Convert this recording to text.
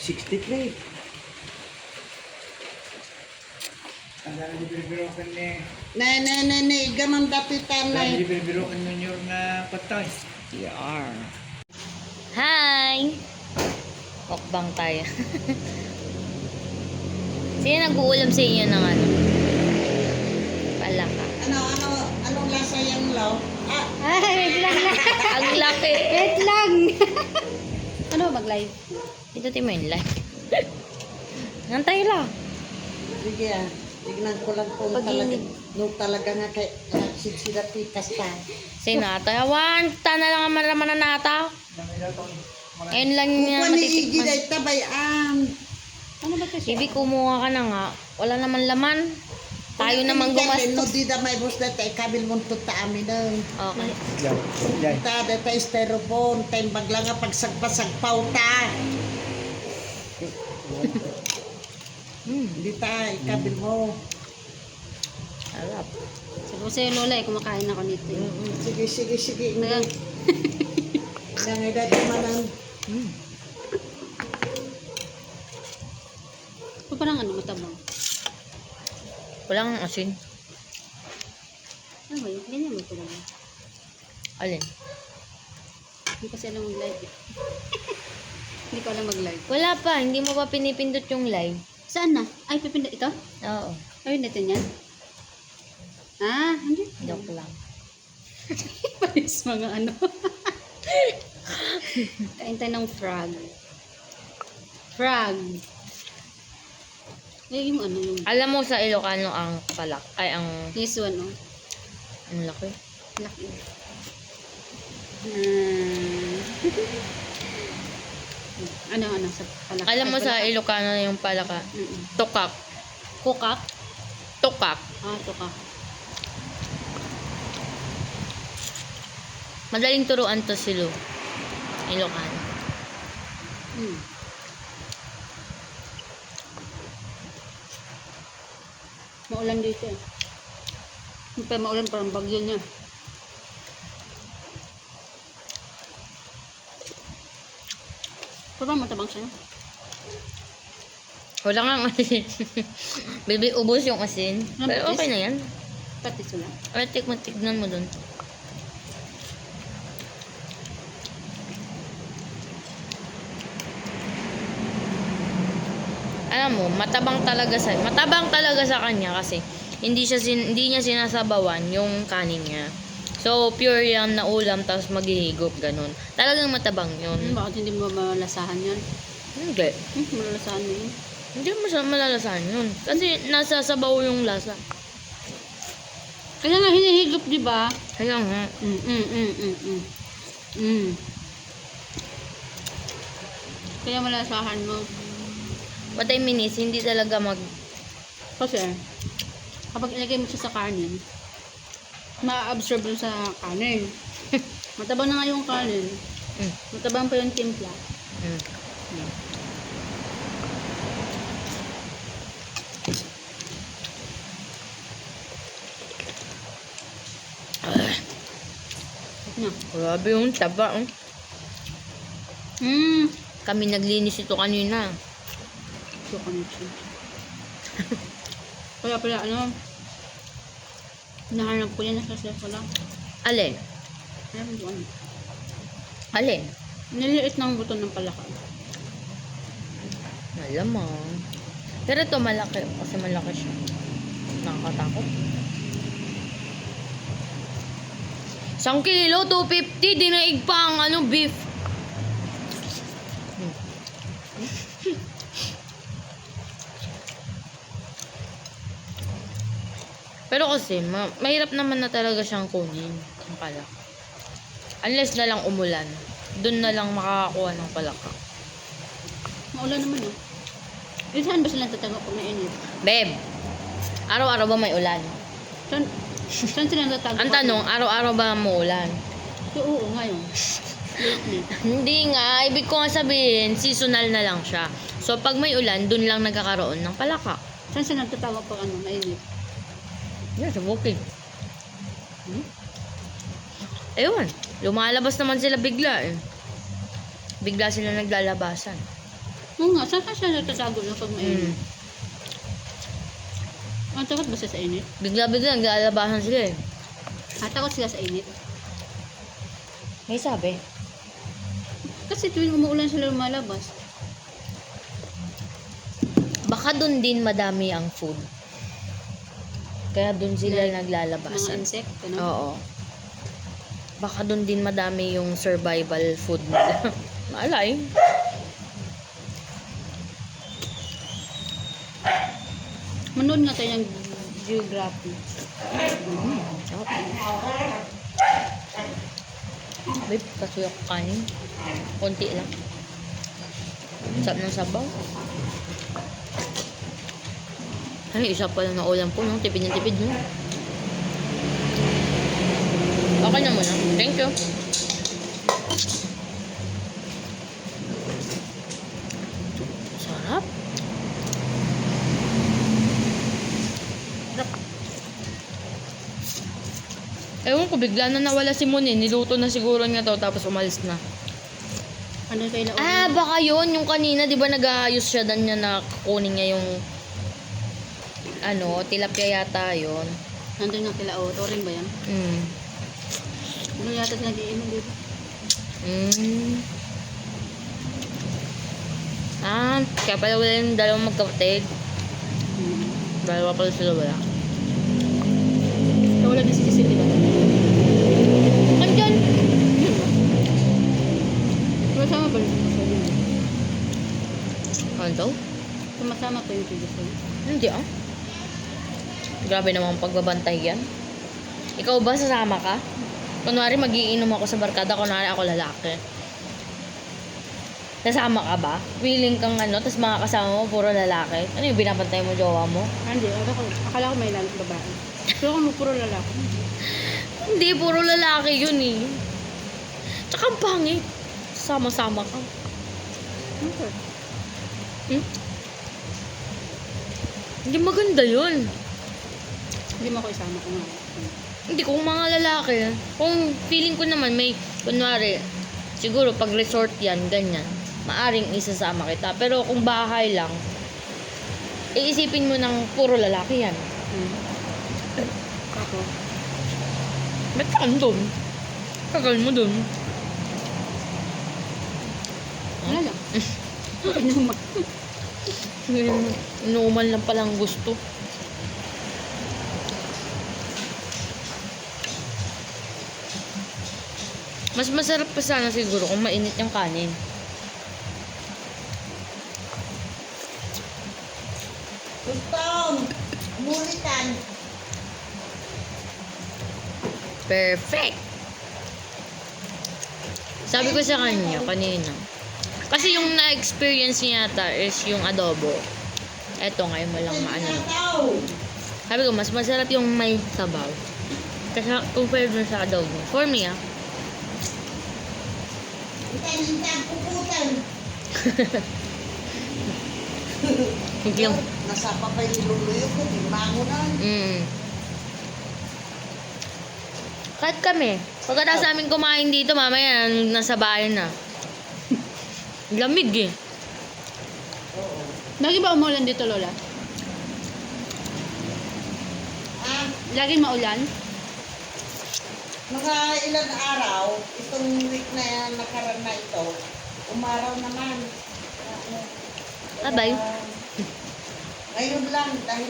63. Ang dami bibirukan ni... Gaman dapitan na. Dami bibirukan ninyo nga patay. Yar. Hi! Mukbang tayo. Sino nag-uulam sa inyo ng ano? Palaka. Anong lasa yung law? Ay, wait lang. Ang laki. Wait lang. Ano mag-live? Ito mo yung live. Nantay lang. Sige tignan ko lang kung talaga nga kay sila tikas ta. Sinatawan. Tana lang ang maraman na nata. Ayun lang niya Kung ni Iggy matitikman. day tabayan. Ano ba ito siya? Bibi, kumuha ka na nga. Wala naman laman. Tayo naman No gumastos. di da may bus data ikabil mo ta amin nun. Okay. Yan. Ta data styrofoam time bagla nga pagsagpasagpaw ta. Di ta ikabil mo. Harap. Sabi ko sa'yo, Lola, kumakain ako nito. Sige. Tagang, Nangay manan. parang ano, matabang. Walang asin. Ano ba yun? Ganyan mo ito lang. Alin? Hindi kasi alam mag-live. Hindi ko alam mag-live. Wala pa. Hindi mo pa pinipindot yung live. Saan na? Ay, pipindot ito? Oo. Ay, nito niyan. Ah, hindi. Joke lang. Paris mga ano. Kain tayo ng frog. Frog. Ay, yung ano yung... Alam mo sa Ilocano ang palak. Ay, ang... This one, oh. Ang laki. Laki. Ano, sa palaka. Alam mo sa Ilocano yung palaka. Tukak. Kukak? Tukak. Ah, tukak. Madaling turuan to si Lu. Ilocano. Maulan dito eh. Hindi pa maulan, parang bagyo niya. Parang matabang siya. Wala nga ang asin. Baby, ubos yung asin. Pero okay na yan. Pati sila. Ay, tignan mo dun. Alam mo, matabang talaga sa kanya kasi hindi niya sinasabawan yung kanin niya. So, pure yan na ulam tapos maghihigop ganun. Talagang matabang yun. Bakit hindi mo malalasahan yan? Hindi. Malalasahan mo yun? Hindi mo siya malalasahan yun. Kasi nasa sabaw yung lasa. Kaya nga hinihigop, di ba? Kaya nga. Kaya malalasahan mo. What I mean is, hindi talaga Kasi, kapag ilagay mo siya sa kanin, ma-absorb yun sa kanin. Matabang na nga yung kanin. Matabang pa yung timpla. Na. Grabe yung taba. Kami naglinis ito kanina. So, connection. Kaya pala, ano, nahanap ko yan, nasa ko lang. Alin? Alam mo, ano. Alin? Niliit ng buto ng palaka. Alam mo. Pero ito malaki. Kasi malaki siya. Nakakatakot. 1 kilo, 250. Dinaig pa ang beef. Pero kasi, mahirap naman na talaga siyang kunin. Ang palaka. Unless na lang umulan. Doon na lang makakakuha ng palaka. Maulan naman, oh. Saan ba sila tatago pag nainit? Babe, araw-araw ba may ulan? Saan sila tatago? Ang tanong, araw-araw ba muulan? Oo, ngayon. Lately. Hindi nga, ibig ko nga sabihin, seasonal na lang siya. So, pag may ulan, dun lang nagkakaroon ng palaka. Saan sila tatago pag ano, mainit? Yan, sa bukid. Ayun, lumalabas naman sila bigla eh. Bigla sila naglalabasan. Oo nga, saan ka siya natatago na pag mainit? Mm. Ang takot ba siya sa init? Bigla-bigla, naglalabasan sila eh. Takot sila sa init. May sabi. Kasi tuwing umuulan sila lumalabas. Baka doon din madami ang food. Kaya doon sila Mga naglalabasan. insect, ano? Oo. Baka doon din madami yung survival food nila. Malay. Manood nga tayo ng geography. Babe, kasuyo ko kanin. Konti lang. Sarap ng sabaw. Ay, isa pa lang na ulam po, no? Tipid ng tipid, no? Okay na muna. Thank you. Sarap. Ewan ko, bigla na nawala si Mon eh. Niluto na siguro niya to, tapos umalis na. Ano kayo na Ah, baka yun. Yung kanina, di ba nag-aayos siya dan niya na kukunin niya yung ano, tilapia yata yun. Nandun nga kila Oring ba yan? Mm. Ano yata sila nag-iinom dito? Mm. Ah, kaya pala wala yung dalawang magkapatid. Dalawa pala sila wala. Nawala din si Cecil, di ba? Andyan! Yun ba? Sumasama ba rin si Cecil? Ano daw? Sumasama pa yung si Cecil. Hindi ah. Grabe namang pagbabantay yan. Ikaw ba sasama ka? Kunwari magiinom ako sa barkada, kunwari ako lalaki. Sasama ka ba? Willing kang ano, tapos mga kasama mo puro lalaki. Ano yung binabantay mo, jowa mo? Hindi, akala ko may babae. Pero kung puro lalaki. Hindi, puro lalaki yun eh. Tsaka ang pangit. Sama-sama ka. Okay. Hmm? Hindi maganda yun. Hindi mo ako isama ko nga. Hindi, kung mga lalaki, kung feeling ko naman may, kunwari, siguro pag resort yan, ganyan, maaring isasama kita. Pero kung bahay lang, iisipin mo ng puro lalaki yan. Ako. Ba't ka doon? Tagal mo doon. Wala lang. Inuman. Inuuman lang palang gusto. Mas masarap pa sana siguro kung mainit yung kanin. Gustong, umulitan. Perfect! Sabi ko sa kanya kanina. Kasi yung na-experience niya yata is yung adobo. Eto ngayon mo lang maano. Sabi ko, mas masarap yung may sabaw. Kasi compared dun sa adobo. For me, ah. Hintan, puputan. Hindi lang. Nasapa pa yung niluluyo ko, timbango na. Kahit kami. Pagkatapos namin kumain dito, mamaya nasa bayan na. Lamig eh. Lagi ba umulan dito, Lola? Ah, Lagi maulan? mga ilang araw, itong week na nakaraan na ito, umaraw naman. Bye-bye. Ngayon lang, dahil